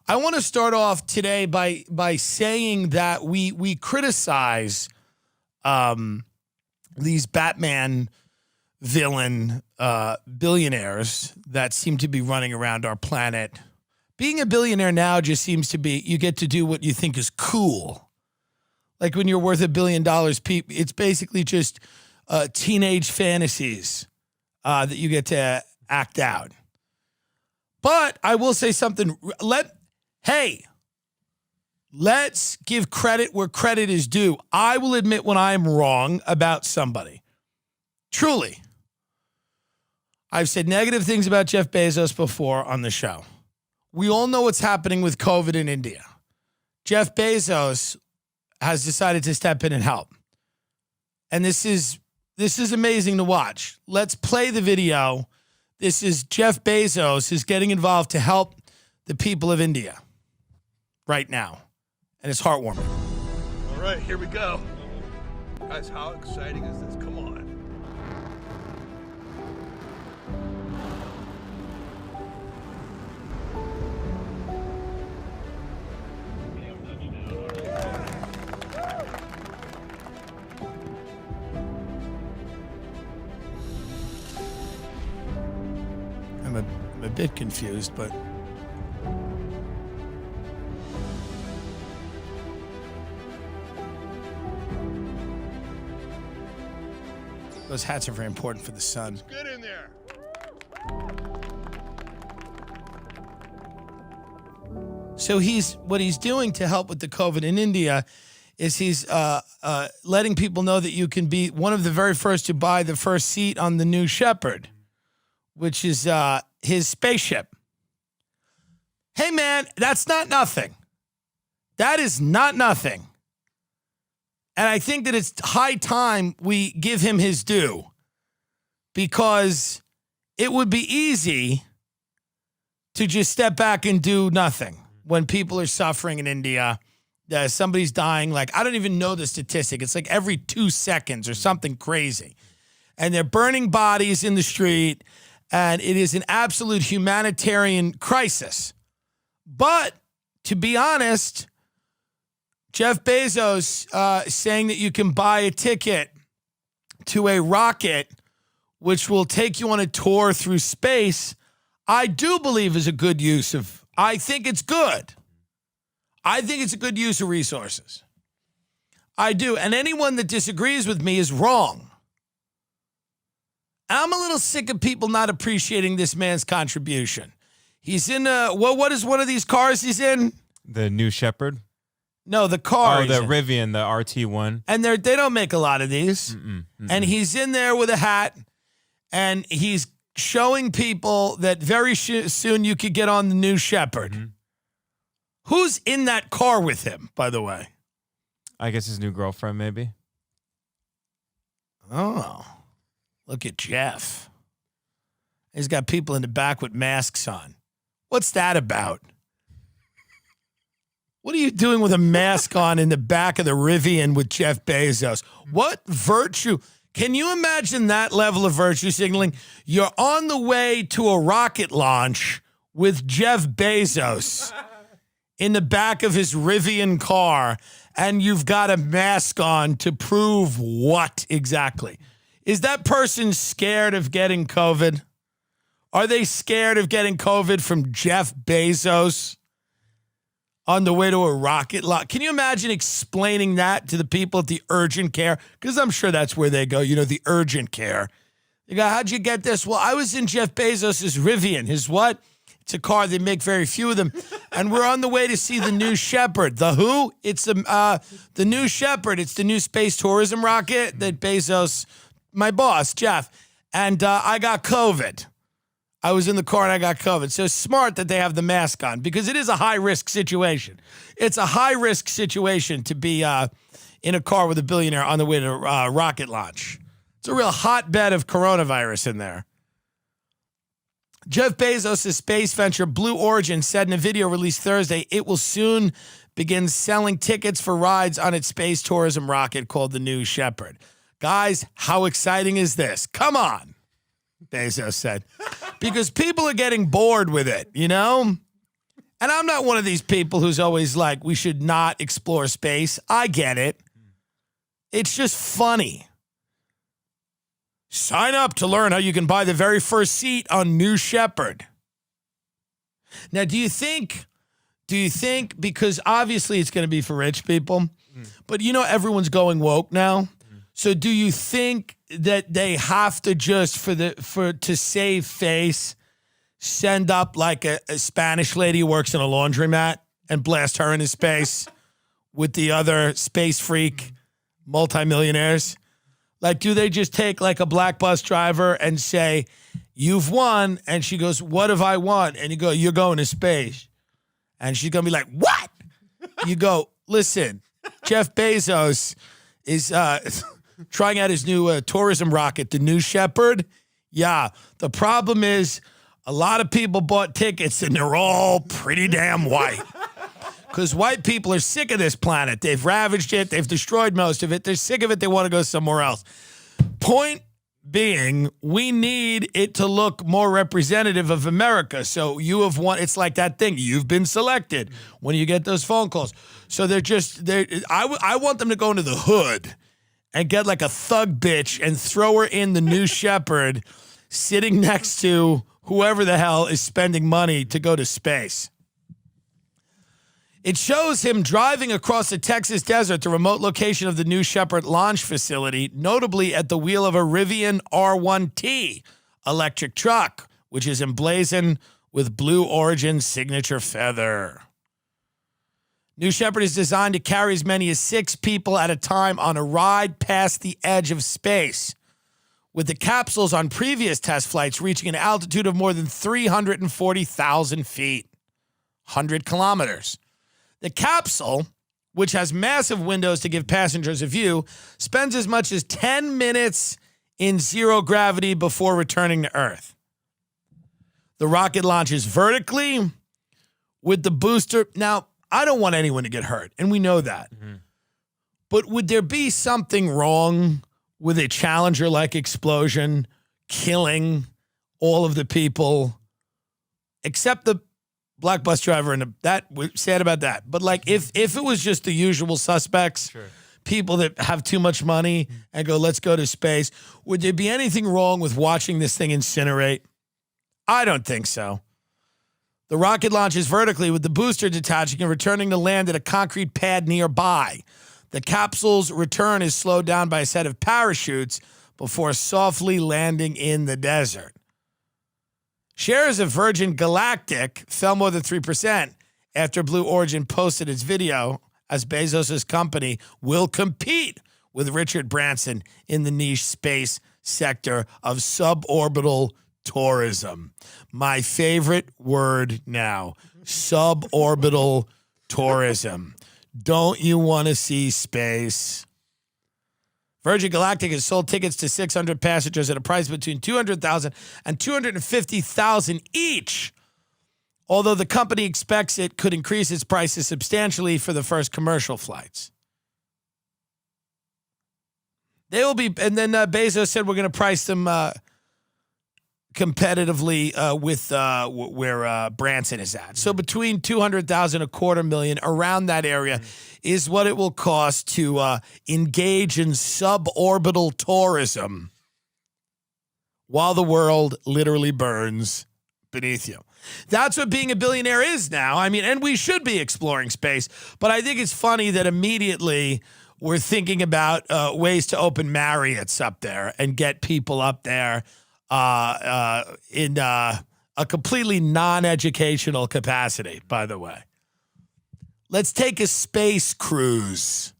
I want to start off today by saying that we criticize these Batman villain billionaires that seem to be running around our planet. Being a billionaire now just seems to be you get to do what you think is cool. Like when you're worth $1 billion, it's basically just teenage fantasies that you get to act out. But I will say something. Let's give credit where credit is due. I will admit when I'm wrong about somebody. Truly. I've said negative things about Jeff Bezos before on the show. We all know what's happening with COVID in India. Jeff Bezos has decided to step in and help. And this is amazing to watch. Let's play the video. This is Jeff Bezos is getting involved to help the people of India right now. And it's heartwarming. All right, here we go. Guys, how exciting is this? Come on. I'm a bit confused, but those hats are very important for the sun. It's good in there. So what he's doing to help with the COVID in India is he's letting people know that you can be one of the very first to buy the first seat on the New Shepard, which is his spaceship. Hey, man, that's not nothing. That is not nothing. And I think that it's high time we give him his due because it would be easy to just step back and do nothing when people are suffering in India. Somebody's dying. Like, I don't even know the statistic. It's like every 2 seconds or something crazy. And they're burning bodies in the street. And it is an absolute humanitarian crisis. But to be honest, Jeff Bezos saying that you can buy a ticket to a rocket which will take you on a tour through space, I do believe is a good use of, I think it's good. I think it's a good use of resources. I do. And anyone that disagrees with me is wrong. I'm a little sick of people not appreciating this man's contribution. He's in what is one of these cars he's in? The New Shepard? No, the car. Oh, the Rivian, the RT1. And they don't make a lot of these. And he's in there with a hat, and he's showing people that very soon you could get on the New Shepard. Mm-hmm. Who's in that car with him, by the way? I guess his new girlfriend, maybe. Oh, look at Jeff. He's got people in the back with masks on. What's that about? What are you doing with a mask on in the back of the Rivian with Jeff Bezos? What virtue? Can you imagine that level of virtue signaling? You're on the way to a rocket launch with Jeff Bezos in the back of his Rivian car, and you've got a mask on to prove what exactly? Is that person scared of getting COVID? Are they scared of getting COVID from Jeff Bezos on the way to a rocket launch? Can you imagine explaining that to the people at the urgent care? Because I'm sure that's where they go, the urgent care. You go, how'd you get this? Well, I was in Jeff Bezos' Rivian. His what? It's a car. They make very few of them. And we're on the way to see the New Shepard. The who? It's the New Shepard. It's the new space tourism rocket that Bezos, my boss, Jeff, and I got COVID. I was in the car and I got COVID. So it's smart that they have the mask on because it is a high-risk situation. It's a high-risk situation to be in a car with a billionaire on the way to rocket launch. It's a real hotbed of coronavirus in there. Jeff Bezos' space venture Blue Origin said in a video released Thursday it will soon begin selling tickets for rides on its space tourism rocket called the New Shepard. Guys, how exciting is this? Come on, Bezos said. Because people are getting bored with it, And I'm not one of these people who's always like, we should not explore space. I get it. It's just funny. Sign up to learn how you can buy the very first seat on New Shepard. Now, do you think, because obviously it's going to be for rich people, but you know everyone's going woke now. So do you think that they have to just to save face, send up like a Spanish lady who works in a laundromat and blast her into space with the other space freak multimillionaires? Like, do they just take like a black bus driver and say, you've won? And she goes, what have I won? And you go, you're going to space. And she's going to be like, what? You go, listen, Jeff Bezos is trying out his new tourism rocket, the New Shepard. Yeah, the problem is a lot of people bought tickets and they're all pretty damn white. Because white people are sick of this planet. They've ravaged it. They've destroyed most of it. They're sick of it. They want to go somewhere else. Point being, we need it to look more representative of America. So you have won. It's like that thing. You've been selected when you get those phone calls. So I want them to go into the hood and get like a thug bitch and throw her in the New Shepard sitting next to whoever the hell is spending money to go to space. It shows him driving across the Texas desert, the remote location of the New Shepard launch facility, notably at the wheel of a Rivian R1T electric truck, which is emblazoned with Blue Origin's signature feather. New Shepard is designed to carry as many as 6 people at a time on a ride past the edge of space, with the capsules on previous test flights reaching an altitude of more than 340,000 feet, 100 kilometers. The capsule, which has massive windows to give passengers a view, spends as much as 10 minutes in zero gravity before returning to Earth. The rocket launches vertically with the booster. Now, I don't want anyone to get hurt, and we know that. Mm-hmm. But would there be something wrong with a Challenger-like explosion killing all of the people except the black bus driver, and that we're sad about that. But like if it was just the usual suspects, sure, people that have too much money and go, let's go to space, would there be anything wrong with watching this thing incinerate? I don't think so. The rocket launches vertically with the booster detaching and returning to land at a concrete pad nearby. The capsule's return is slowed down by a set of parachutes before softly landing in the desert. Shares of Virgin Galactic fell more than 3% after Blue Origin posted its video, as Bezos' company will compete with Richard Branson in the niche space sector of suborbital tourism. My favorite word now, suborbital tourism. Don't you want to see space? Virgin Galactic has sold tickets to 600 passengers at a price between $200,000 and $250,000 each, although the company expects it could increase its prices substantially for the first commercial flights. They will be, and then Bezos said we're going to price them competitively with where Branson is at. So between $200,000, $250,000, around that area is what it will cost to engage in suborbital tourism while the world literally burns beneath you. That's what being a billionaire is now. I mean, and we should be exploring space, but I think it's funny that immediately we're thinking about ways to open Marriott's up there and get people up there in a completely non-educational capacity, by the way. Let's take a space cruise.